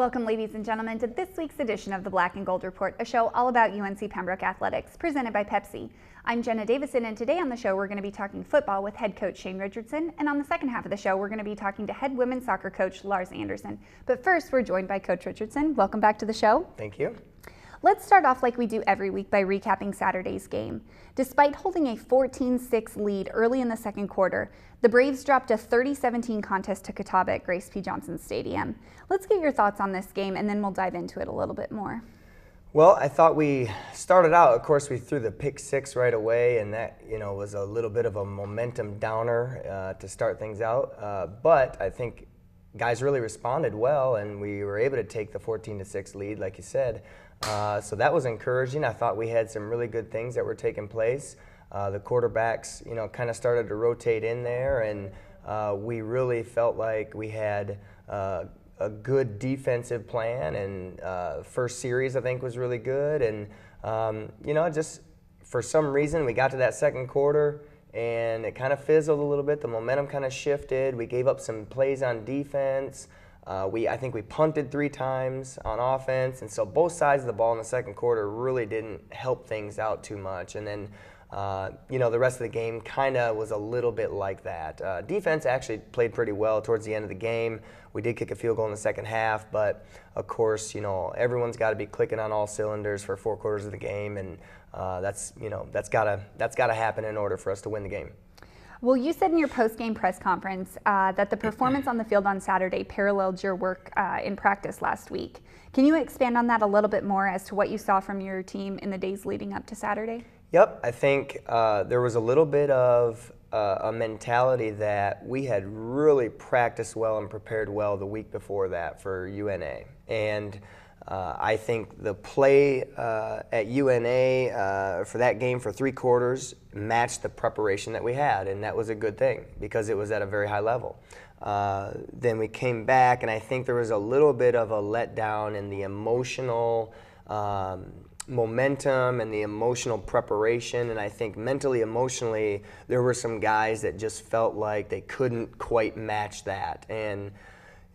Welcome, ladies and gentlemen, to this week's edition of the Black and Gold Report, a show all about UNC Pembroke athletics, presented by Pepsi. I'm Jenna Davison, and today on the show we're going to be talking football with head coach Shane Richardson, and on the second half of the show we're going to be talking to head women's soccer coach Lars Anderson. But first, we're joined by Coach Richardson. Welcome back to the show. Thank you. Let's start off like we do every week by recapping Saturday's game. Despite holding a 14-6 lead early in the second quarter, the Braves dropped a 30-17 contest to Catawba at Grace P. Johnson Stadium. Let's get your thoughts on this game, and then we'll dive into it a little bit more. Well, I thought we started out, of course, we threw the pick six right away, and that, was a little bit of a momentum downer to start things out. But I think guys really responded well, and we were able to take the 14-6 lead, like you said. So that was encouraging. I thought we had some really good things that were taking place. The quarterbacks, kind of started to rotate in there, and we really felt like we had a good defensive plan. And first series, I think, was really good. And just for some reason, we got to that second quarter, and it kind of fizzled a little bit. The momentum kind of shifted. We gave up some plays on defense. I think we punted 3 times on offense, and so both sides of the ball in the second quarter really didn't help things out too much. And then, the rest of the game kind of was a little bit like that. Defense actually played pretty well towards the end of the game. We did kick a field goal in the second half, but of course, everyone's got to be clicking on all cylinders for 4 quarters of the game, and that's got to happen in order for us to win the game. Well, you said in your post-game press conference that the performance on the field on Saturday paralleled your work in practice last week. Can you expand on that a little bit more as to what you saw from your team in the days leading up to Saturday? Yep, I think there was a little bit of a mentality that we had really practiced well and prepared well the week before that for UNA. And I think the play at UNA for that game for 3 quarters matched the preparation that we had, and that was a good thing because it was at a very high level. Then we came back, and I think there was a little bit of a letdown in the emotional momentum and the emotional preparation, and I think mentally, emotionally, there were some guys that just felt like they couldn't quite match that. And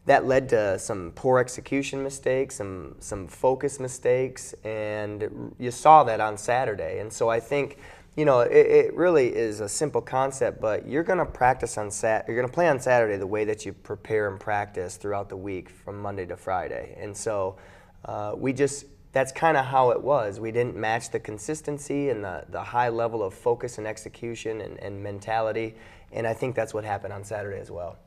that led to some poor execution mistakes, some focus mistakes, and you saw that on Saturday. And so I think, it really is a simple concept, but you're going to practice you're going to play on Saturday the way that you prepare and practice throughout the week from Monday to Friday. And so that's kind of how it was. We didn't match the consistency and the high level of focus and execution and mentality, and I think that's what happened on Saturday as well.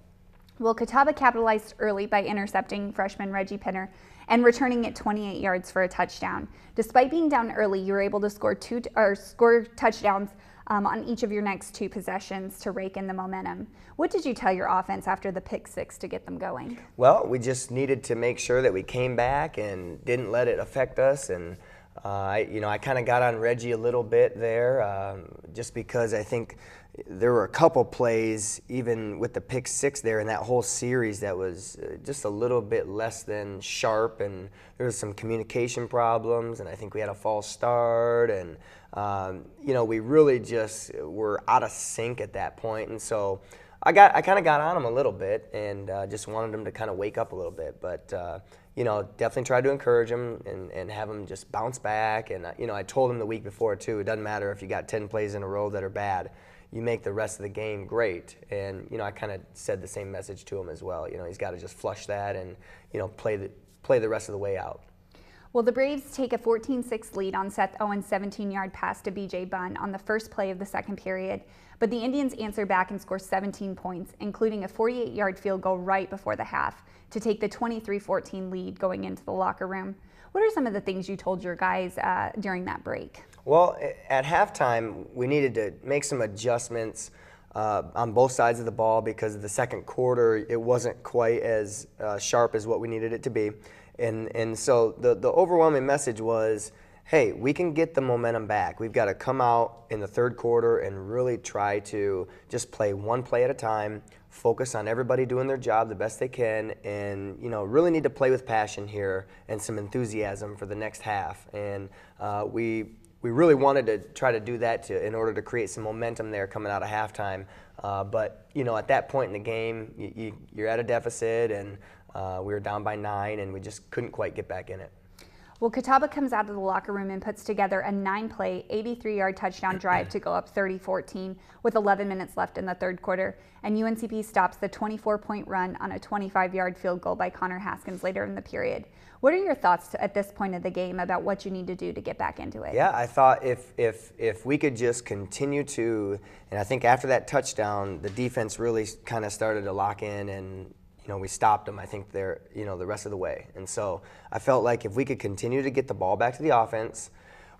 Well, Catawba capitalized early by intercepting freshman Reggie Pinner and returning it 28 yards for a touchdown. Despite being down early, you were able to score touchdowns on each of your next 2 possessions to rake in the momentum. What did you tell your offense after the pick 6 to get them going? Well, we just needed to make sure that we came back and didn't let it affect us. And I kind of got on Reggie a little bit there, just because I think there were a couple plays, even with the pick 6 there in that whole series, that was just a little bit less than sharp, and there was some communication problems, and I think we had a false start, and we really just were out of sync at that point. And so I kind of got on him a little bit, and just wanted him to kind of wake up a little bit, but definitely tried to encourage him and have him just bounce back. And I told him the week before too, it doesn't matter if you got 10 plays in a row that are bad, you make the rest of the game great. And I kind of said the same message to him as well. He's got to just flush that and play the rest of the way out. Well, the Braves take a 14-6 lead on Seth Owens' 17-yard pass to B.J. Bunn on the first play of the second period, but the Indians answer back and score 17 points, including a 48-yard field goal right before the half to take the 23-14 lead going into the locker room. What are some of the things you told your guys during that break? Well, at halftime, we needed to make some adjustments on both sides of the ball because the second quarter, it wasn't quite as sharp as what we needed it to be. And so the overwhelming message was, hey, we can get the momentum back. We've got to come out in the third quarter and really try to just play one play at a time, focus on everybody doing their job the best they can, and really need to play with passion here and some enthusiasm for the next half. And we really wanted to try to do that in order to create some momentum there coming out of halftime. But at that point in the game, you're at a deficit, and We were down by 9, and we just couldn't quite get back in it. Well, Catawba comes out of the locker room and puts together a 9-play, 83-yard touchdown drive to go up 30-14 with 11 minutes left in the third quarter, and UNCP stops the 24-point run on a 25-yard field goal by Connor Haskins later in the period. What are your thoughts at this point of the game about what you need to do to get back into it? Yeah, I thought if we could just continue to, and I think after that touchdown, the defense really kind of started to lock in, and we stopped them, I think, the rest of the way. And so I felt like if we could continue to get the ball back to the offense,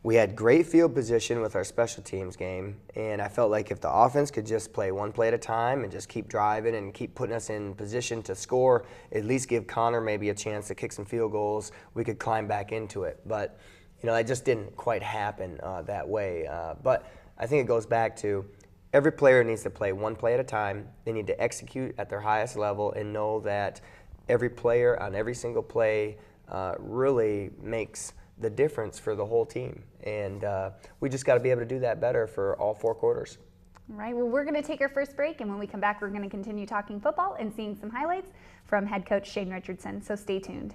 we had great field position with our special teams game, and I felt like if the offense could just play one play at a time and just keep driving and keep putting us in position to score, at least give Connor maybe a chance to kick some field goals, we could climb back into it. But, that just didn't quite happen that way. But I think it goes back to every player needs to play one play at a time. They need to execute at their highest level and know that every player on every single play really makes the difference for the whole team. And we just got to be able to do that better for all 4 quarters. All right, well, we're going to take our first break, and when we come back, we're going to continue talking football and seeing some highlights from head coach Shane Richardson, so stay tuned.